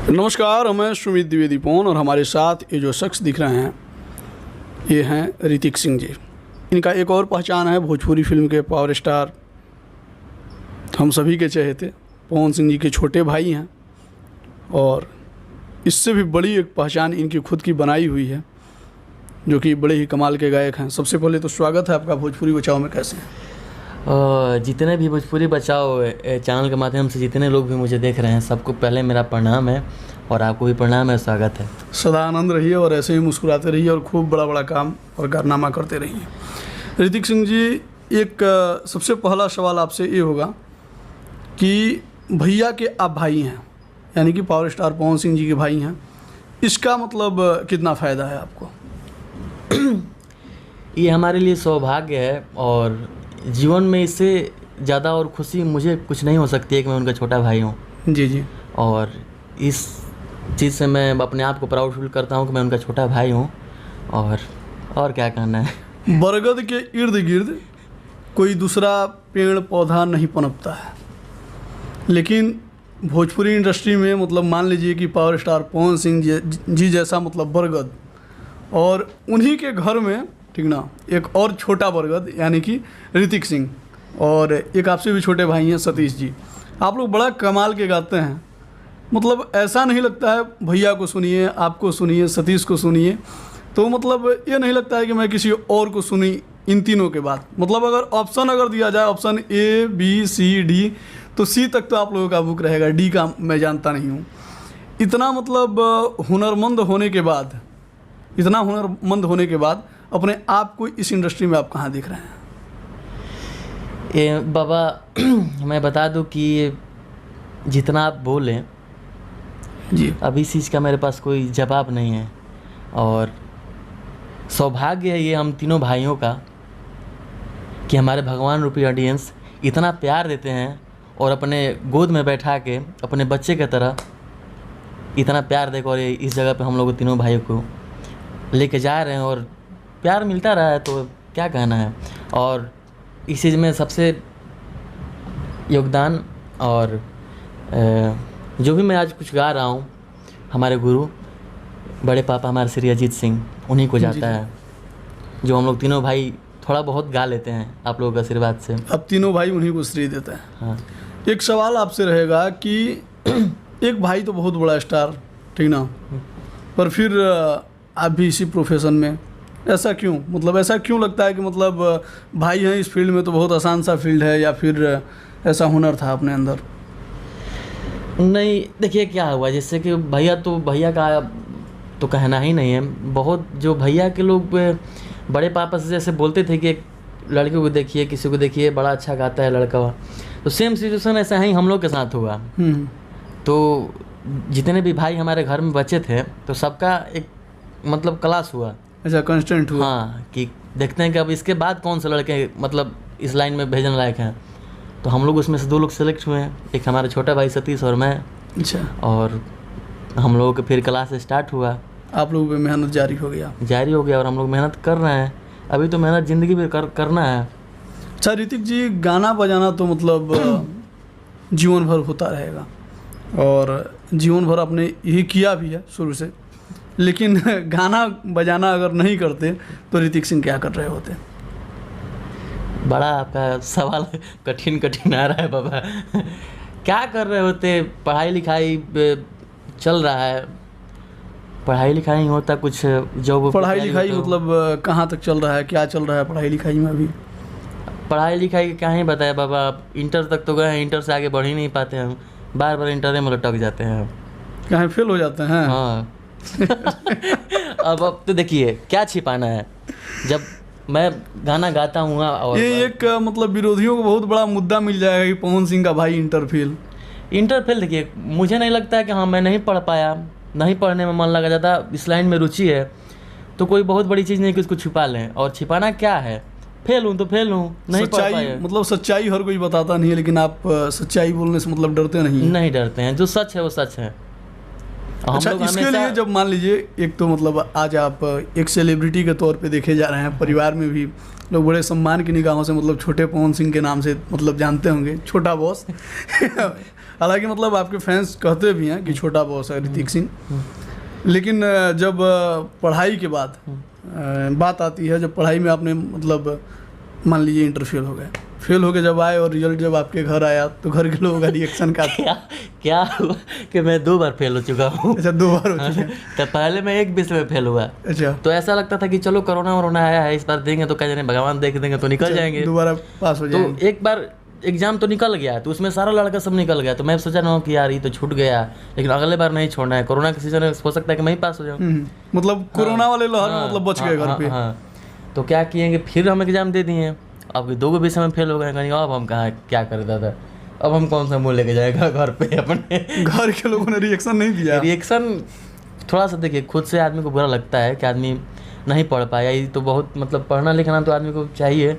नमस्कार, मैं सुमित द्विवेदी पवन और हमारे साथ ये जो शख्स दिख रहे हैं ये हैं ऋतिक सिंह जी। इनका एक और पहचान है भोजपुरी फिल्म के पावर स्टार, हम सभी के चहेते पवन सिंह जी के छोटे भाई हैं और इससे भी बड़ी एक पहचान इनकी खुद की बनाई हुई है जो कि बड़े ही कमाल के गायक हैं। सबसे पहले तो स्वागत है आपका भोजपुरी बचाओ में। कैसे हैं? जितने भी भोजपुरी बचाओ चैनल के माध्यम से जितने लोग भी मुझे देख रहे हैं सबको पहले मेरा प्रणाम है और आपको भी प्रणाम है, स्वागत है। सदा आनंद रहिए और ऐसे ही मुस्कुराते रहिए और खूब बड़ा बड़ा काम और कारनामा करते रहिए। ऋतिक सिंह जी, एक सबसे पहला सवाल आपसे ये होगा कि भैया के आप भाई हैं, यानी कि पावर स्टार पवन सिंह जी के भाई हैं, इसका मतलब कितना फ़ायदा है आपको? ये हमारे लिए सौभाग्य है और जीवन में इससे ज़्यादा और खुशी मुझे कुछ नहीं हो सकती है कि मैं उनका छोटा भाई हूँ। जी जी। और इस चीज़ से मैं अपने आप को प्राउड फील करता हूँ कि मैं उनका छोटा भाई हूँ। और क्या कहना है। बरगद के इर्द गिर्द कोई दूसरा पेड़ पौधा नहीं पनपता है, लेकिन भोजपुरी इंडस्ट्री में मतलब मान लीजिए कि पावर स्टार पवन सिंह जी जैसा मतलब बरगद, और उन्हीं के घर में ठीक ना एक और छोटा बरगद यानी कि ऋतिक सिंह, और एक आपसे भी छोटे भाई हैं सतीश जी। आप लोग बड़ा कमाल के गाते हैं, मतलब ऐसा नहीं लगता है भैया को सुनिए, आपको सुनिए, सतीश को सुनिए, तो मतलब ये नहीं लगता है कि मैं किसी और को सुनी इन तीनों के बाद। मतलब अगर ऑप्शन दिया जाए, option A B C D, तो C तक तो आप लोगों का बुक रहेगा, D का मैं जानता नहीं हूँ। इतना मतलब हुनरमंद होने के बाद अपने आप को इस इंडस्ट्री में आप कहाँ देख रहे हैं? ये बाबा मैं बता दूं कि जितना आप बोलें जी, अभी इस चीज़ का मेरे पास कोई जवाब नहीं है। और सौभाग्य है ये हम तीनों भाइयों का कि हमारे भगवान रूपी ऑडियंस इतना प्यार देते हैं और अपने गोद में बैठा के अपने बच्चे की तरह इतना प्यार देकर और इस जगह पे हम लोग तीनों भाइयों को लेके जा रहे हैं और प्यार मिलता रहा है, तो क्या कहना है। और इस चीज़ में सबसे योगदान और जो भी मैं आज कुछ गा रहा हूँ हमारे गुरु बड़े पापा हमारे श्री अजीत सिंह उन्हीं को जाता है, जो हम लोग तीनों भाई थोड़ा बहुत गा लेते हैं आप लोगों के आशीर्वाद से। अब तीनों भाई उन्हीं को श्रेय देते हैं। हाँ। एक सवाल आपसे रहेगा कि एक भाई तो बहुत बड़ा स्टार, ठीक ना, पर फिर आप भी इसी प्रोफेशन में, ऐसा क्यों? मतलब ऐसा क्यों लगता है कि मतलब भाई हैं इस फील्ड में तो बहुत आसान सा फील्ड है, या फिर ऐसा हुनर था अपने अंदर? नहीं, देखिए क्या हुआ, जैसे कि भैया का तो कहना ही नहीं है। बहुत जो भैया के लोग बड़े पापा से जैसे बोलते थे कि एक लड़के को देखिए, किसी को देखिए बड़ा अच्छा गाता है लड़का, तो सेम सिचुएशन ऐसा ही हम लोग के साथ हुआ। तो जितने भी भाई हमारे घर में बच्चे थे तो सबका एक मतलब क्लास हुआ, अच्छा कांस्टेंट हुआ। हाँ, कि देखते हैं कि अब इसके बाद कौन से लड़के मतलब इस लाइन में भेजने लायक हैं। तो हम लोग उसमें से 2 लोग सेलेक्ट हुए हैं, एक हमारा छोटा भाई सतीश और मैं। अच्छा। और हम लोगों के फिर क्लास स्टार्ट हुआ, आप लोगों पे मेहनत जारी हो गया और हम लोग मेहनत कर रहे हैं। अभी तो मेहनत ज़िंदगी में करना है। अच्छा ऋतिक जी, गाना बजाना तो मतलब जीवन भर होता रहेगा और जीवन भर आपने यही किया भी है शुरू से, लेकिन गाना बजाना अगर नहीं करते तो ऋतिक सिंह क्या कर रहे होते? बड़ा आपका सवाल कठिन आ रहा है बाबा। क्या कर रहे होते? पढ़ाई लिखाई चल रहा है, पढ़ाई लिखाई नहीं होता, कुछ जॉब। पढ़ाई लिखाई मतलब कहाँ तक चल रहा है, क्या चल रहा है पढ़ाई लिखाई में अभी? पढ़ाई लिखाई क्या ही बताया बाबा, आप इंटर तक तो गए हैं, इंटर से आगे बढ़ ही नहीं पाते हम, बार इंटर में लटक जाते हैं, कहीं फेल हो जाते हैं। हाँ। अब तो देखिए क्या छिपाना है, जब मैं गाना गाता हूँ और ये एक मतलब विरोधियों को बहुत बड़ा मुद्दा मिल जाएगा कि पवन सिंह का भाई इंटर फेल। देखिए मुझे नहीं लगता है कि हाँ मैं नहीं पढ़ पाया, नहीं पढ़ने में मन लगा जाता, इस लाइन में रुचि है तो कोई बहुत बड़ी चीज़ नहीं कि उसको छिपा लें। और छिपाना क्या है, फेल हूँ तो फेल हूँ, नहीं पढ़ पाए। मतलब सच्चाई हर कोई बताता नहीं है, लेकिन आप सच्चाई बोलने से मतलब डरते नहीं डरते हैं, जो सच है वो सच है। अच्छा, इसके लिए जब मान लीजिए एक तो मतलब आज आप एक सेलिब्रिटी के तौर पे देखे जा रहे हैं, परिवार में भी लोग बड़े सम्मान की निगाहों से मतलब छोटे पवन सिंह के नाम से मतलब जानते होंगे, छोटा बॉस। हालांकि मतलब आपके फैंस कहते भी हैं कि छोटा बॉस है ऋतिक सिंह, लेकिन जब पढ़ाई के बाद बात आती है, जब पढ़ाई में आपने मतलब मान लीजिए इंटर फेल हो गए जब आए और रिजल्ट जब आपके घर आया तो घर के लोगों का रिएक्शन क्या था? क्या हुआ कि मैं 2 बार फेल हो चुका हूँ। अच्छा, 2 बार हो चुके हैं। तो पहले मैं एक विषय में फेल हुआ। अच्छा, तो ऐसा लगता था कि चलो कोरोना आया है, इस बार देंगे तो क्या जाने भगवान देख देंगे तो निकल जाएंगे, दोबारा पास हो जाएंगे। तो एक बार एग्जाम तो निकल गया, तो उसमें सारा लड़का सब निकल गया, तो मैं सोचा ना कि यार ये तो छूट गया, लेकिन अगले बार नहीं छोड़ना है, कोरोना के सीजन में हो सकता है कि मैं ही पास हो जाऊँ। मतलब कोरोना वाले लहर में मतलब बच गए घर पे। हाँ, तो क्या किएंगे, फिर हम एग्जाम दे दिए, अब 2 विषय में फेल हो गए, कहीं अब हम कहाँ क्या करें दादा, अब हम कौन सा मुँह लेके जाएगा घर पे अपने। घर के लोगों ने रिएक्शन नहीं दिया? रिएक्शन थोड़ा सा देखिए, खुद से आदमी को बुरा लगता है कि आदमी नहीं पढ़ पाया, ये तो बहुत मतलब पढ़ना लिखना तो आदमी को चाहिए,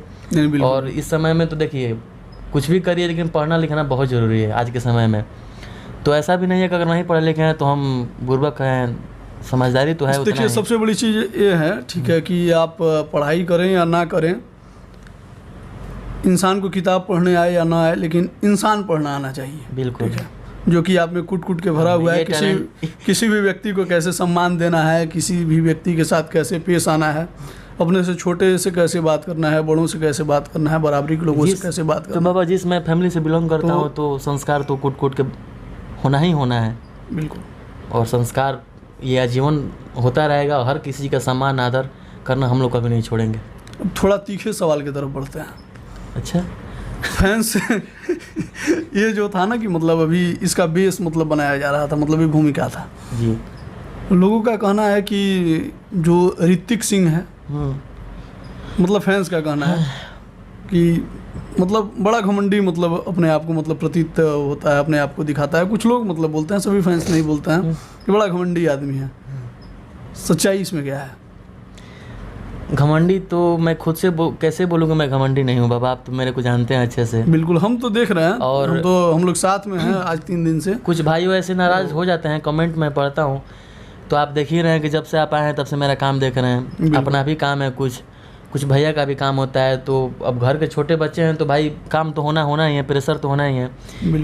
और इस समय में तो देखिए कुछ भी करिए लेकिन पढ़ना लिखना बहुत ज़रूरी है आज के समय में। तो ऐसा भी नहीं है कि अगर नहीं पढ़े लिखे हैं तो हम बुर्बक हैं, समझदारी तो है। देखिए सबसे बड़ी चीज़ ये है, ठीक है, कि आप पढ़ाई करें या ना करें, इंसान को किताब पढ़ने आए या ना आए, लेकिन इंसान पढ़ना आना चाहिए। बिल्कुल, जो कि आप में कूट के भरा हुआ है। किसी भी व्यक्ति को कैसे सम्मान देना है, किसी भी व्यक्ति के साथ कैसे पेश आना है, अपने से छोटे से कैसे बात करना है, बड़ों से कैसे बात करना है, बराबरी के लोगों से कैसे बात करना है। तो बाबा जिस मैं फैमिली से बिलोंग करता हूँ तो संस्कार तो कूट के होना ही होना है। बिल्कुल, और संस्कार ये आजीवन होता रहेगा, हर किसी का सम्मान आदर करना हम लोग कभी नहीं छोड़ेंगे। अब थोड़ा तीखे सवाल की तरफ बढ़ते हैं। अच्छा, फैंस ये जो था ना कि मतलब अभी इसका बेस मतलब बनाया जा रहा था, मतलब ये भूमिका था जी, लोगों का कहना है कि जो ऋतिक सिंह है, मतलब फैंस का कहना है कि मतलब बड़ा घमंडी मतलब अपने आप को मतलब प्रतीत होता है, अपने आप को दिखाता है। कुछ लोग मतलब बोलते हैं, सभी फैंस नहीं बोलते हैं, कि बड़ा घमंडी आदमी है। सच्चाई इसमें क्या है? घमंडी तो मैं खुद से कैसे बोलूँगा, मैं घमंडी नहीं हूँ बाबा, आप तो मेरे को जानते हैं अच्छे से। बिल्कुल, हम तो देख रहे हैं, और हम लोग साथ में हैं आज 3 दिन से। कुछ भाइयों ऐसे नाराज़ हो जाते हैं, कमेंट में पढ़ता हूँ, तो आप देख ही रहे हैं कि जब से आप आए हैं तब से मेरा काम देख रहे हैं। अपना भी काम है, कुछ भैया का भी काम होता है, तो अब घर के छोटे बच्चे हैं तो भाई काम तो होना ही है, प्रेशर तो होना ही है।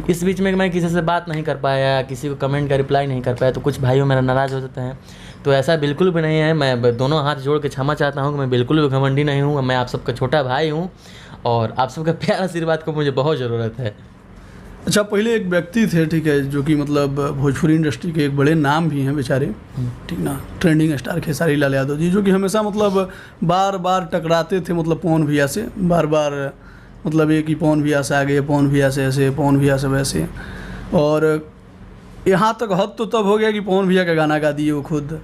इस बीच में मैं किसी से बात नहीं कर पाया, किसी को कमेंट का रिप्लाई नहीं कर पाया, तो कुछ भाइयों मेरा नाराज़ हो जाते हैं। तो ऐसा बिल्कुल भी नहीं है, मैं दोनों हाथ जोड़ के क्षमा चाहता हूँ कि मैं बिल्कुल भी घमंडी नहीं हूँ। मैं आप सबका छोटा भाई हूँ और आप सबका प्यार आशीर्वाद को मुझे बहुत ज़रूरत है। अच्छा, पहले एक व्यक्ति थे, ठीक है, जो कि मतलब भोजपुरी इंडस्ट्री के एक बड़े नाम भी हैं बेचारे, ठीक ना, ट्रेंडिंग स्टार खेसारी लाल यादव जी, जो कि हमेशा मतलब बार टकराते थे मतलब पवन भैया से, बार मतलब एक ही पवन भैया से आगे, पवन भैया से ऐसे, पवन भैया से वैसे, और यहाँ तक हद तो तब हो गया कि पवन भैया का गाना गा दिए वो खुद।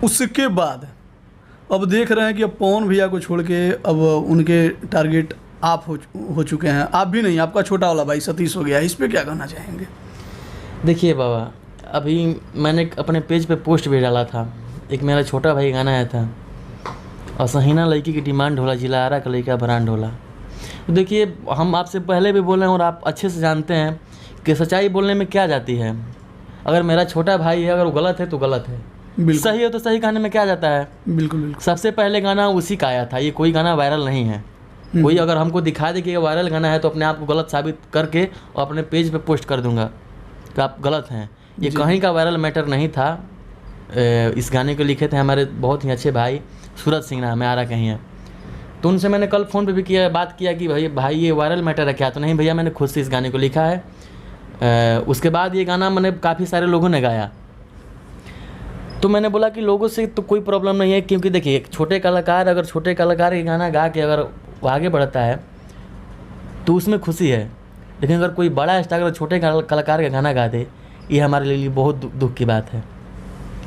उसके बाद अब देख रहे हैं कि अब पवन भैया को छोड़ के अब उनके टारगेट आप हो चुके हैं। आप भी नहीं, आपका छोटा वाला भाई सतीश हो गया। इस पे क्या कहना चाहेंगे? देखिए बाबा, अभी मैंने अपने पेज पे पोस्ट भी डाला था, एक मेरा छोटा भाई गाना आया था, और सहीना लड़की की डिमांड होला, जिला आरा का लड़का ब्रांड होला। तो देखिए, हम आपसे पहले भी बोले हैं और आप अच्छे से जानते हैं कि सच्चाई बोलने में क्या जाती है। अगर मेरा छोटा भाई है, अगर वो गलत है तो गलत है, सही है तो सही कहने में क्या जाता है। बिल्कुल। सबसे पहले गाना उसी का आया था, ये कोई गाना वायरल नहीं है। कोई अगर हमको दिखा दे कि ये वायरल गाना है तो अपने आप को गलत साबित करके और अपने पेज पे पोस्ट कर दूंगा कि आप गलत हैं। ये कहीं का वायरल मैटर नहीं था। इस गाने को लिखे थे हमारे बहुत ही अच्छे भाई सूरज सिंह नाम है, आरा कहीं है। तो उनसे मैंने कल फ़ोन पे भी बात किया कि भाई ये वायरल मैटर है क्या? तो नहीं भैया, मैंने खुद से इस गाने को लिखा है। उसके बाद ये गाना मैंने काफ़ी सारे लोगों ने गाया, तो मैंने बोला कि लोगों से तो कोई प्रॉब्लम नहीं है, क्योंकि देखिए एक छोटे कलाकार अगर छोटे कलाकार के गाना गा के अगर वो आगे बढ़ता है तो उसमें खुशी है। लेकिन अगर कोई बड़ा स्टार अगर छोटे कलाकार का गाना गा दे, ये हमारे लिए बहुत दुख की बात है।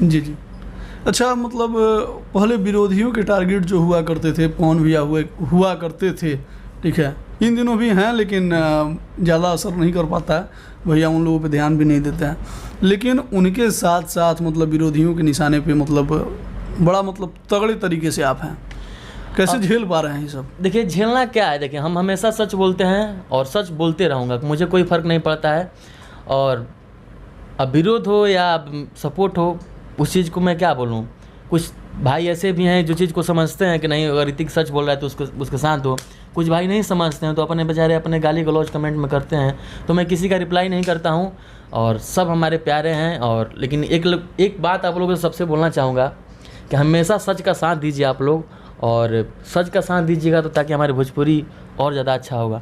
जी। अच्छा, मतलब पहले विरोधियों के टारगेट जो हुआ करते थे, पवन भैया हुआ करते थे, ठीक है, इन दिनों भी हैं, लेकिन ज़्यादा असर नहीं कर पाता है, भैया उन लोगों पे ध्यान भी नहीं देते हैं। लेकिन उनके साथ साथ मतलब विरोधियों के निशाने पे मतलब बड़ा मतलब तगड़े तरीके से आप हैं, कैसे झेल पा रहे हैं ये सब? देखिए, झेलना क्या है, देखिए हम हमेशा सच बोलते हैं और सच बोलते रहूँगा, मुझे कोई फ़र्क नहीं पड़ता है। और अब विरोध हो या सपोर्ट हो, उस चीज़ को मैं क्या बोलूँ। कुछ भाई ऐसे भी हैं जो चीज़ को समझते हैं कि नहीं, अगर ऋतिक सच बोल रहा है तो उसके साथ हो। कुछ भाई नहीं समझते हैं तो अपने बेचारे अपने गाली गलौज कमेंट में करते हैं, तो मैं किसी का रिप्लाई नहीं करता हूँ और सब हमारे प्यारे हैं। और लेकिन एक बात आप लोगों से सबसे बोलना चाहूँगा कि हमेशा सच का साथ दीजिए आप लोग, और सच का साथ दीजिएगा तो ताकि हमारी भोजपुरी और ज़्यादा अच्छा होगा।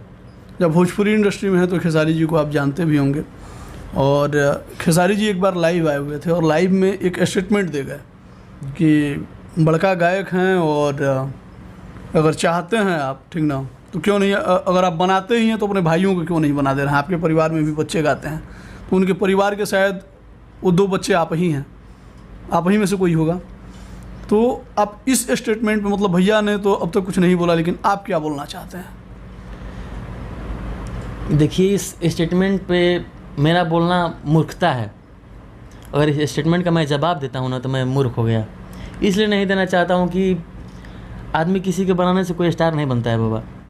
जब भोजपुरी इंडस्ट्री में है तो खेसारी जी को आप जानते भी होंगे, और खेसारी जी एक बार लाइव आए हुए थे और लाइव में एक स्टेटमेंट दे गए कि बड़का गायक हैं और अगर चाहते हैं आप, ठीक ना, तो क्यों नहीं, अगर आप बनाते ही हैं तो अपने भाइयों को क्यों नहीं बना दे रहे हैं। आपके परिवार में भी बच्चे गाते हैं, तो उनके परिवार के शायद वो 2 बच्चे आप ही हैं, आप ही में से कोई होगा। तो आप इस स्टेटमेंट पे, मतलब भैया ने तो अब तक कुछ नहीं बोला, लेकिन आप क्या बोलना चाहते हैं? देखिए, इस स्टेटमेंट पे मेरा बोलना मूर्खता है। अगर इस स्टेटमेंट का मैं जवाब देता हूँ ना तो मैं मूर्ख हो गया। इसलिए नहीं देना चाहता हूँ कि आदमी किसी के बनाने से कोई स्टार नहीं बनता है बाबा।